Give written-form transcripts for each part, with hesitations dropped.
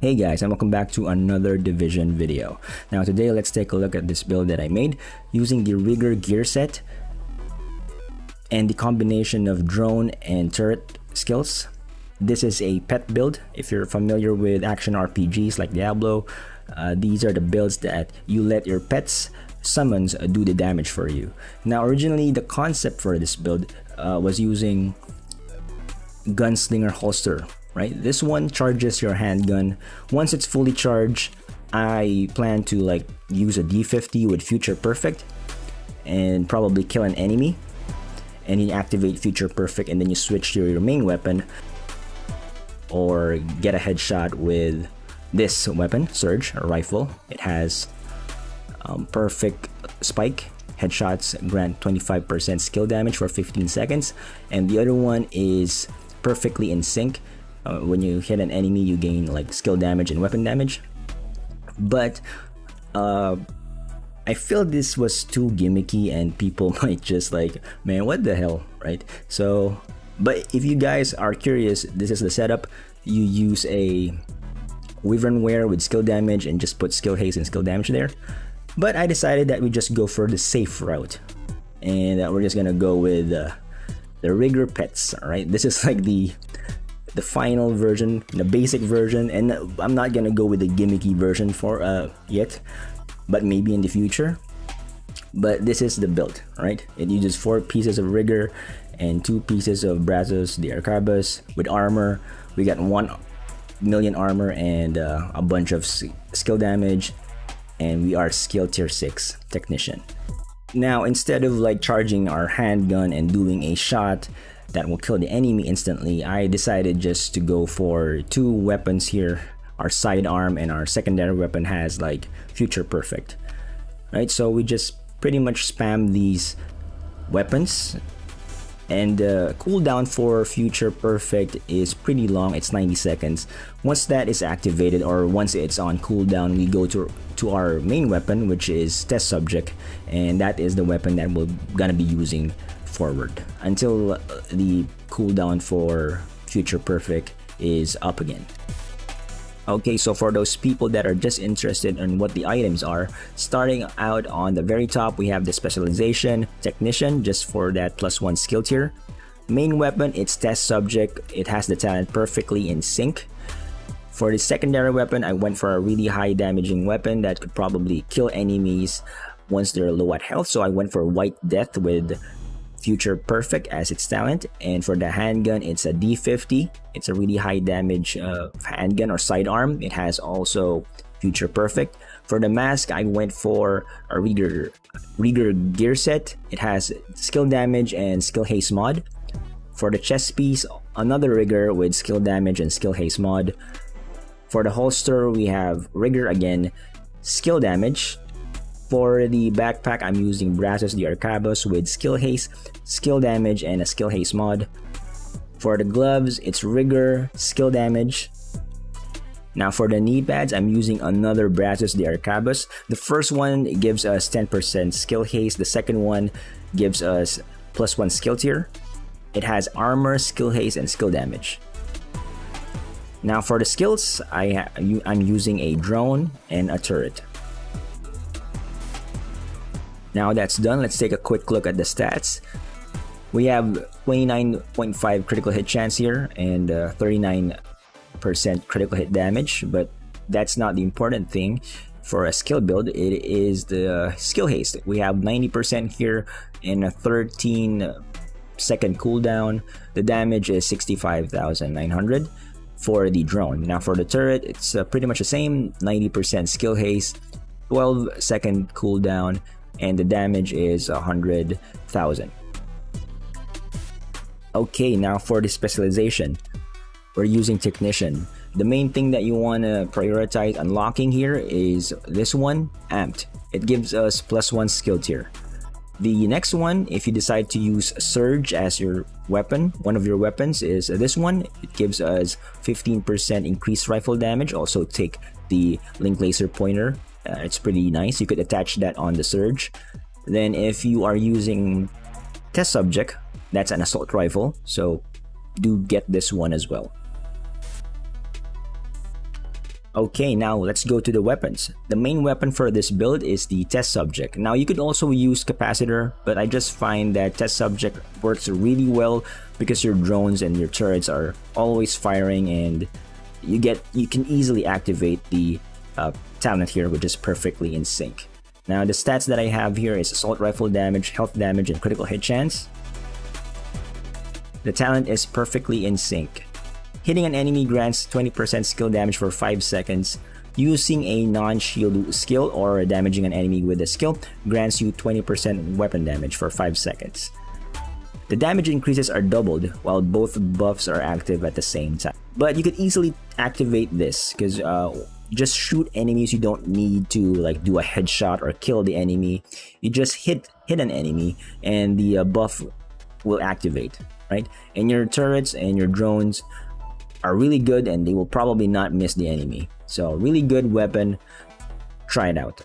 Hey guys, and welcome back to another Division video. Now today let's take a look at this build that I made using the Rigger gear set and the combination of drone and turret skills. This is a pet build. If you're familiar with action RPGs like Diablo, these are the builds that you let your pets summons do the damage for you. Now originally the concept for this build was using Gunslinger Holster. Right, this one charges your handgun. Once it's fully charged, I plan to use a D50 with Future Perfect and probably kill an enemy, and you activate Future Perfect and then you switch to your main weapon or get a headshot with this weapon, Surge, or rifle. It has perfect spike. Headshots grant 25% skill damage for 15 seconds, and the other one is perfectly in sync. When you hit an enemy, you gain skill damage and weapon damage. But I feel this was too gimmicky and people might just man, what the hell, right? So, but if you guys are curious, this is the setup. You use a wyvern wear with skill damage and just put skill haste and skill damage there. But I decided that we just go for the safe route, and we're just gonna go with the Rigger pets. All right, this is the final version, the basic version, and I'm not gonna go with the gimmicky version for yet, but maybe in the future. But this is the build, right? It uses 4 pieces of Rigger and 2 pieces of Brazos the Arquebus with armor. We got 1 million armor and a bunch of skill damage, and we are skill tier 6 technician. Now instead of charging our handgun and doing a shot that will kill the enemy instantly, I decided just to go for 2 weapons here. Our sidearm and our secondary weapon has Future Perfect, right? So we just pretty much spam these weapons, and the cooldown for Future Perfect is pretty long. It's 90 seconds. Once that is activated, or once it's on cooldown, we go to our main weapon, which is Test Subject, and that is the weapon that we're gonna be using forward until the cooldown for Future Perfect is up again. Okay, so for those people that are just interested in what the items are, starting out on the very top, we have the Specialization Technician, just for that +1 skill tier. Main weapon, it's Test Subject. It has the talent Perfectly in Sync. For the secondary weapon, I went for a really high damaging weapon that could probably kill enemies once they're low at health, so I went for White Death with Future Perfect as its talent. And for the handgun, it's a D50. It's a really high damage handgun or sidearm. It has also Future Perfect. For the mask, I went for a Rigger gear set. It has skill damage and skill haste mod. For the chest piece, another Rigger with skill damage and skill haste mod. For the holster, we have Rigger again, skill damage. For the backpack, I'm using Brazos the Arquebus with skill haste, skill damage, and a skill haste mod. For the gloves, it's Rigger, skill damage. Now for the knee pads, I'm using another Brazos the Arquebus. The first one gives us 10% skill haste. The second one gives us +1 skill tier. It has armor, skill haste, and skill damage. Now for the skills, I'm using a drone and a turret. Now that's done, let's take a quick look at the stats. We have 29.5 critical hit chance here and 39% critical hit damage, but that's not the important thing. For a skill build, it is the skill haste. We have 90% here and a 13-second cooldown. The damage is 65,900 for the drone. Now for the turret, it's pretty much the same, 90% skill haste, 12-second cooldown, and the damage is 100,000. Okay, now for the specialization, we're using Technician. The main thing that you want to prioritize unlocking here is this one, Amped. It gives us +1 skill tier. The next one, if you decide to use Surge as your weapon, one of your weapons is this one. It gives us 15% increased rifle damage. Also take the Link Laser Pointer. It's pretty nice. You could attach that on the Surge. Then if you are using Test Subject, that's an assault rifle, so do get this one as well. Okay, now let's go to the weapons. The main weapon for this build is the test subject. Now you could also use capacitor, but I just find that test subject works really well because your drones and your turrets are always firing, and you can easily activate the talent here, which is perfectly in sync. Now the stats that I have here is assault rifle damage, health damage, and critical hit chance. The talent is perfectly in sync. Hitting an enemy grants 20% skill damage for 5 seconds. Using a non-shield skill or damaging an enemy with a skill grants you 20% weapon damage for 5 seconds. The damage increases are doubled while both buffs are active at the same time. But you could easily activate this because just shoot enemies. You don't need to like do a headshot or kill the enemy. You just hit an enemy and the buff will activate, right? And your turrets and your drones are really good and they will probably not miss the enemy. So really good weapon, try it out.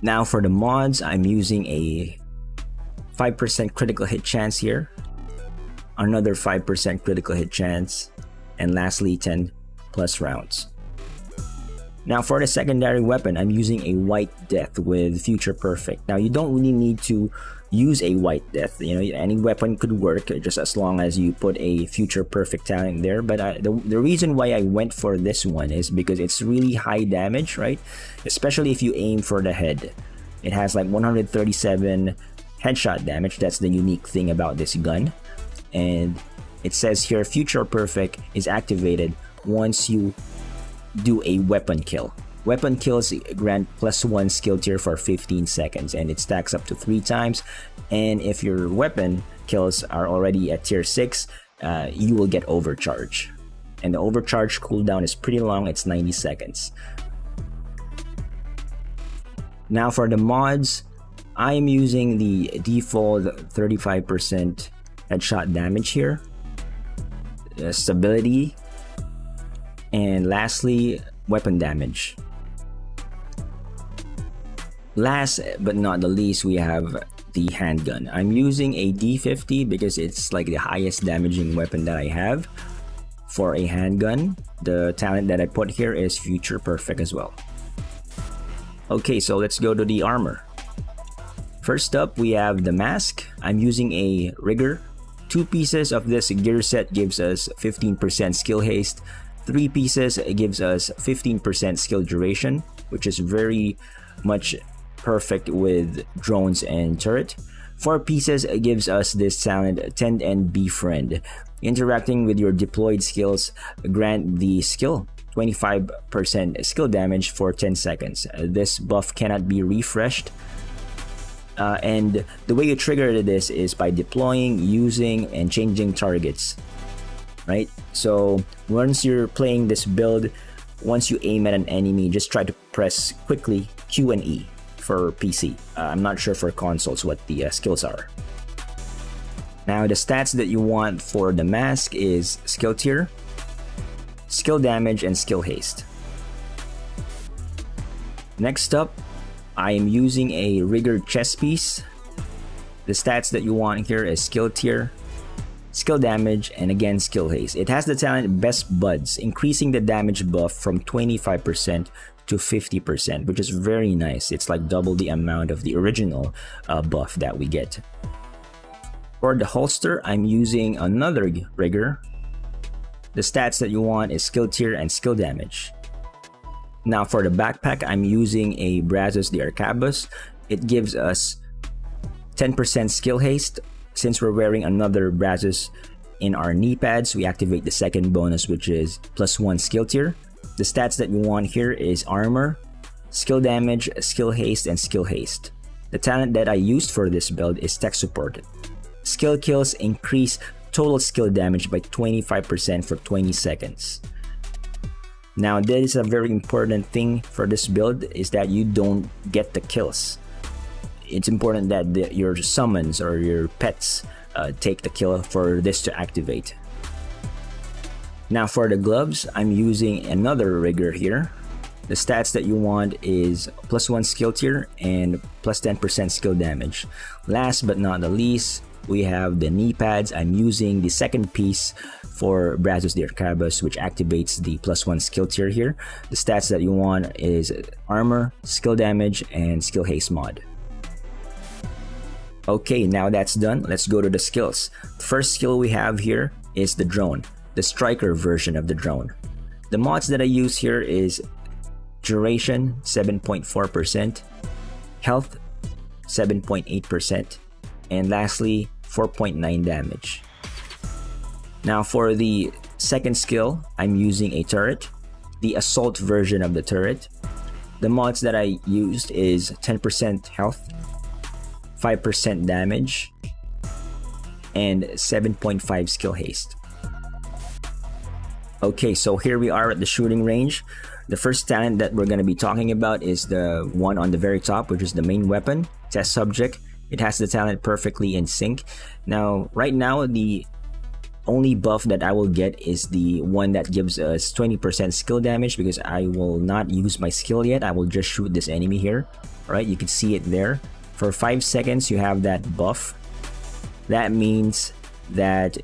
Now for the mods, I'm using a 5% critical hit chance here, another 5% critical hit chance, and lastly 10 plus rounds. Now for the secondary weapon, I'm using a white death with Future Perfect. Now you don't really need to use a white death, you know, any weapon could work just as long as you put a Future Perfect talent there. But the reason why I went for this one is because it's really high damage, right? Especially if you aim for the head. It has like 137 headshot damage. That's the unique thing about this gun. And it says here Future Perfect is activated once you do a weapon kill. Weapon kills grant +1 skill tier for 15 seconds and it stacks up to 3 times. And if your weapon kills are already at tier 6, you will get overcharge. And the overcharge cooldown is pretty long, it's 90 seconds. Now for the mods, I am using the default 35% headshot damage here, stability, and lastly, weapon damage. Last but not the least, we have the handgun. I'm using a D50 because it's like the highest damaging weapon that I have for a handgun. The talent that I put here is Future Perfect as well. Okay, so let's go to the armor. First up, we have the mask. I'm using a rigger. 2 pieces of this gear set gives us 15% skill haste. 3 pieces gives us 15% skill duration, which is very much perfect with drones and turret. 4 pieces gives us this talent, Tend and Befriend. Interacting with your deployed skills grant the skill 25% skill damage for 10 seconds. This buff cannot be refreshed. And the way you trigger this is by deploying, using, and changing targets, right? So once you're playing this build, once you aim at an enemy, just try to press quickly Q and E for PC. I'm not sure for consoles what the skills are. Now the stats that you want for the mask is skill tier, skill damage, and skill haste. Next up, I am using a rigger chest piece. The stats that you want here is skill tier, skill damage, and again skill haste. It has the talent Best Buds, increasing the damage buff from 25% to 50%, which is very nice. It's like double the amount of the original buff that we get. For the holster, I'm using another rigger. The stats that you want is skill tier and skill damage. Now for the backpack, I'm using a Brazos the Arquebus. It gives us 10% skill haste. Since we're wearing another Brazos in our knee pads, we activate the second bonus, which is +1 skill tier. The stats that you want here is armor, skill damage, skill haste, and skill haste. The talent that I used for this build is tech supported. Skill kills increase total skill damage by 25% for 20 seconds. Now, that is a very important thing for this build, is that you don't get the kills. It's important that your summons or your pets take the kill for this to activate. Now for the gloves, I'm using another rigger here. The stats that you want is +1 skill tier and +10% skill damage. Last but not the least, we have the knee pads. I'm using the second piece for Brazos de Arcabas, which activates the +1 skill tier here. The stats that you want is armor, skill damage, and skill haste mod. Okay, now that's done, let's go to the skills. The first skill we have here is the drone, the striker version of the drone. The mods that I use here is duration 7.4%, health 7.8%, and lastly 4.9 damage. Now for the second skill, I'm using a turret, the assault version of the turret. The mods that I used is 10% health, 5% damage, and 7.5 skill haste. Okay, so here we are at the shooting range. The first talent that we're going to be talking about is the one on the very top, which is the main weapon, test subject. It has the talent perfectly in sync. Now, right now, the only buff that I will get is the one that gives us 20% skill damage, because I will not use my skill yet. I will just shoot this enemy here. All right, you can see it there. For 5 seconds, you have that buff. That means that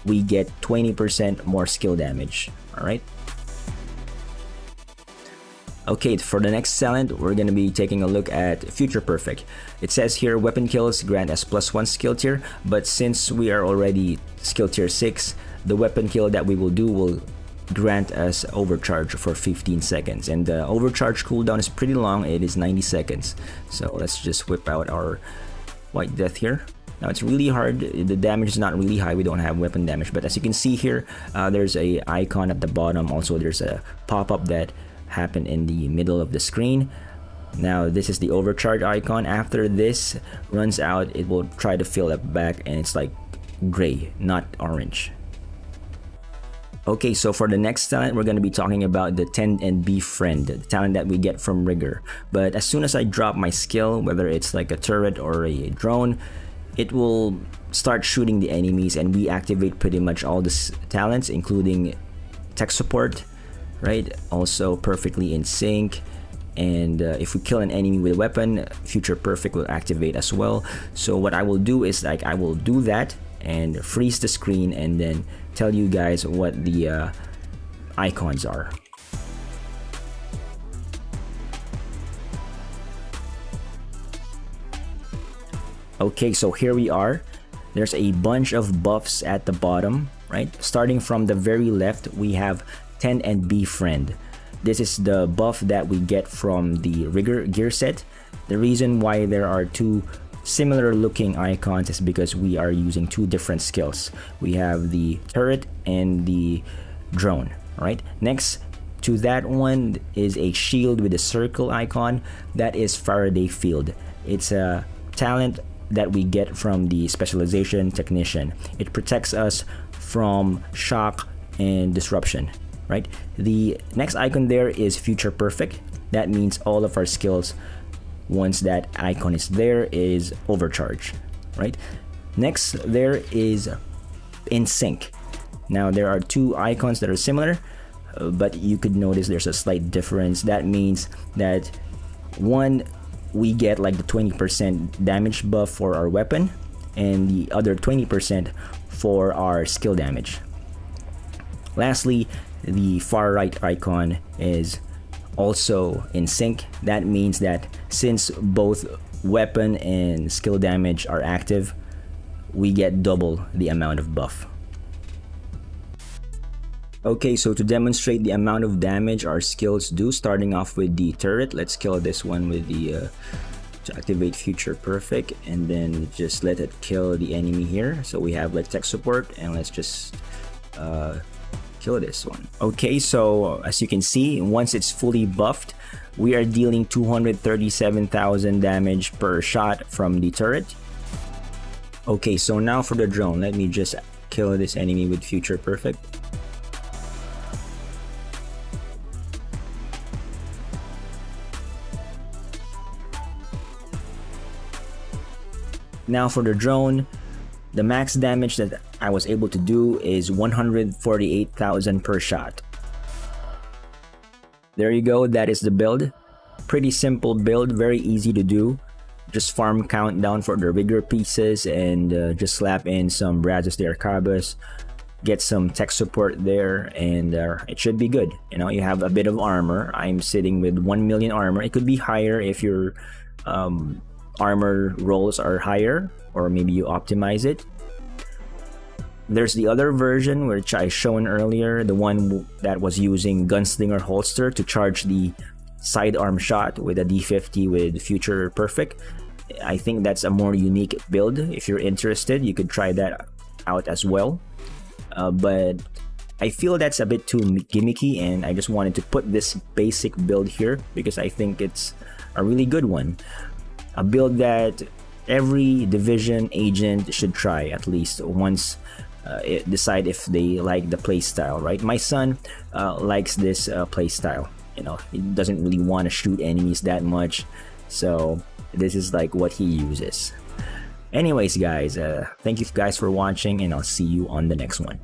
we get 20% more skill damage. All right. Okay, for the next talent, we're going to be taking a look at Future Perfect. It says here weapon kills grant us +1 skill tier, but since we are already skill tier 6, the weapon kill that we will do will grant us overcharge for 15 seconds. And the overcharge cooldown is pretty long, it is 90 seconds. So let's just whip out our White Death here. Now it's really hard, the damage is not really high, we don't have weapon damage, but as you can see here, there's a icon at the bottom. Also there's a pop-up that happened in the middle of the screen. Now this is the overcharge icon. After this runs out, it will try to fill it back, and it's like gray, not orange. Okay, so for the next talent, we're going to be talking about the Tend and Be Friend, the talent that we get from Rigor. But as soon as I drop my skill, whether it's like a turret or a drone, it will start shooting the enemies, and we activate pretty much all the talents, including tech support, right? Also perfectly in sync. And if we kill an enemy with a weapon, Future Perfect will activate as well. So what I will do is like I will do that and freeze the screen and then tell you guys what the icons are. Okay, so here we are. There's a bunch of buffs at the bottom, right? Starting from the very left, we have Tend and Be Friend. This is the buff that we get from the Rigor gear set. The reason why there are two similar looking icons is because we are using two different skills. We have the turret and the drone, right? Next to that one is a shield with a circle icon. That is Faraday Field. It's a talent that we get from the Specialization technician. It protects us from shock and disruption, right? The next icon there is Future Perfect. That means all of our skills, once that icon is there, is overcharged, right? Next there is In Sync. Now there are two icons that are similar, but you could notice there's a slight difference. That means that one, we get like the 20% damage buff for our weapon, and the other 20% for our skill damage. Lastly, the far right icon is also in sync. That means that since both weapon and skill damage are active, we get double the amount of buff. Okay, so to demonstrate the amount of damage our skills do, starting off with the turret, let's kill this one with the to activate Future Perfect, and then just let it kill the enemy here. So we have like tech support, and let's just kill this one. Okay, so as you can see, once it's fully buffed, we are dealing 237,000 damage per shot from the turret. Okay, so now for the drone, let me just kill this enemy with Future Perfect. Now for the drone, the max damage that I was able to do is 148,000 per shot. there you go. That is the build. Pretty simple build, very easy to do. Just farm countdown for the bigger pieces and just slap in some Brazos de Arcabas, get some tech support there, and it should be good. You know, you have a bit of armor. I'm sitting with 1 million armor. It could be higher if your armor rolls are higher, or maybe you optimize it. There's the other version which I shown earlier, the one that was using Gunslinger Holster to charge the sidearm shot with a D50 with Future Perfect. I think that's a more unique build. If you're interested, you could try that out as well. But I feel that's a bit too gimmicky, and I just wanted to put this basic build here because I think it's a really good one. A build that every division agent should try at least once, decide if they like the playstyle, right? My son likes this playstyle. You know, he doesn't really want to shoot enemies that much, so this is like what he uses. Anyways, guys, thank you guys for watching, and I'll see you on the next one.